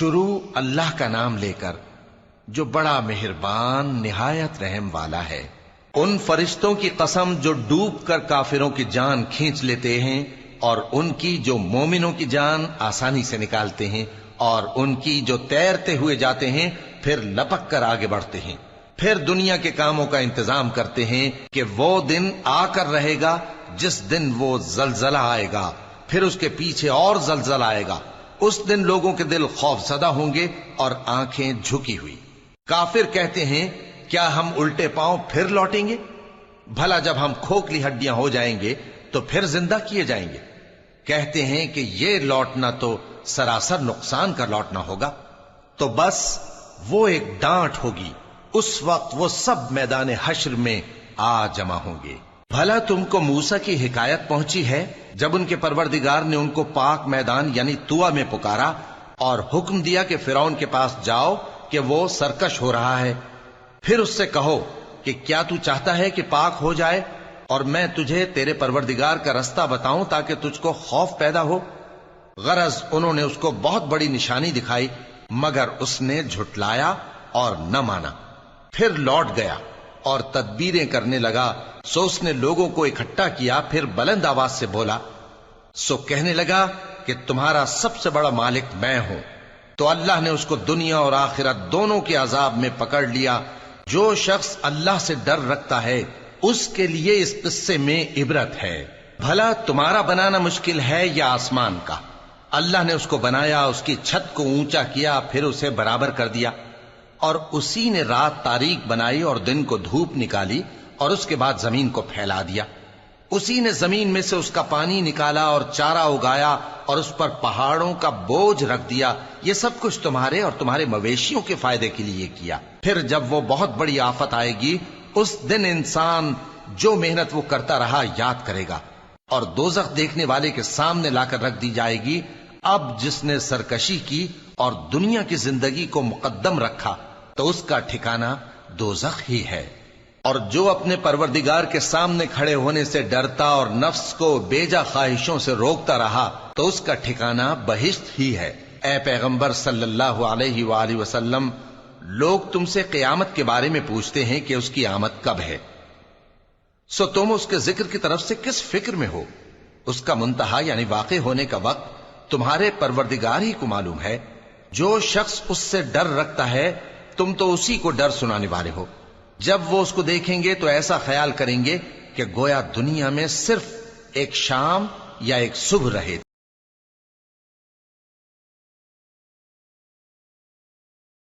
شروع اللہ کا نام لے کر جو بڑا مہربان نہایت رحم والا ہے۔ ان فرشتوں کی قسم جو ڈوب کر کافروں کی جان کھینچ لیتے ہیں، اور ان کی جو مومنوں کی جان آسانی سے نکالتے ہیں، اور ان کی جو تیرتے ہوئے جاتے ہیں پھر لپک کر آگے بڑھتے ہیں، پھر دنیا کے کاموں کا انتظام کرتے ہیں کہ وہ دن آ کر رہے گا جس دن وہ زلزلہ آئے گا، پھر اس کے پیچھے اور زلزلہ آئے گا۔ اس دن لوگوں کے دل خوف زدہ ہوں گے اور آنکھیں جھکی ہوئی۔ کافر کہتے ہیں کیا ہم الٹے پاؤں پھر لوٹیں گے؟ بھلا جب ہم کھوکھلی ہڈیاں ہو جائیں گے تو پھر زندہ کیے جائیں گے؟ کہتے ہیں کہ یہ لوٹنا تو سراسر نقصان کا لوٹنا ہوگا۔ تو بس وہ ایک ڈانٹ ہوگی، اس وقت وہ سب میدان حشر میں آ جمع ہوں گے۔ بھلا تم کو موسیٰ کی حکایت پہنچی ہے جب ان کے پروردگار نے ان کو پاک میدان یعنی طویٰ میں پکارا اور حکم دیا کہ فرعون کے پاس جاؤ کہ وہ سرکش ہو رہا ہے، پھر اس سے کہو کہ کیا تو چاہتا ہے کہ پاک ہو جائے اور میں تجھے تیرے پروردگار کا رستہ بتاؤں تاکہ تجھ کو خوف پیدا ہو؟ غرض انہوں نے اس کو بہت بڑی نشانی دکھائی مگر اس نے جھٹلایا اور نہ مانا، پھر لوٹ گیا اور تدبیریں کرنے لگا۔ سو اس نے لوگوں کو اکٹھا کیا، پھر بلند آواز سے بولا، سو کہنے لگا کہ تمہارا سب سے بڑا مالک میں ہوں۔ تو اللہ نے اس کو دنیا اور آخرت دونوں کے عذاب میں پکڑ لیا۔ جو شخص اللہ سے ڈر رکھتا ہے اس کے لیے اس قصے میں عبرت ہے۔ بھلا تمہارا بنانا مشکل ہے یا آسمان کا؟ اللہ نے اس کو بنایا، اس کی چھت کو اونچا کیا، پھر اسے برابر کر دیا، اور اسی نے رات تاریک بنائی اور دن کو دھوپ نکالی، اور اس کے بعد زمین کو پھیلا دیا۔ اسی نے زمین میں سے اس کا پانی نکالا اور چارہ اگایا اور اس پر پہاڑوں کا بوجھ رکھ دیا۔ یہ سب کچھ تمہارے اور تمہارے مویشیوں کے فائدے کے لیے کیا۔ پھر جب وہ بہت بڑی آفت آئے گی اس دن انسان جو محنت وہ کرتا رہا یاد کرے گا، اور دوزخ دیکھنے والے کے سامنے لا کر رکھ دی جائے گی۔ اب جس نے سرکشی کی اور دنیا کی زندگی کو مقدم رکھا تو اس کا ٹھکانہ دوزخ ہی ہے، اور جو اپنے پروردگار کے سامنے کھڑے ہونے سے ڈرتا اور نفس کو بیجا خواہشوں سے روکتا رہا تو اس کا ٹھکانہ بہشت ہی ہے۔ اے پیغمبر صلی اللہ علیہ وآلہ وسلم، لوگ تم سے قیامت کے بارے میں پوچھتے ہیں کہ اس کی آمد کب ہے، سو تم اس کے ذکر کی طرف سے کس فکر میں ہو؟ اس کا منتہا یعنی واقع ہونے کا وقت تمہارے پروردگار ہی کو معلوم ہے۔ جو شخص اس سے ڈر رکھتا ہے تم تو اسی کو ڈر سنانے والے ہو۔ جب وہ اس کو دیکھیں گے تو ایسا خیال کریں گے کہ گویا دنیا میں صرف ایک شام یا ایک صبح رہے۔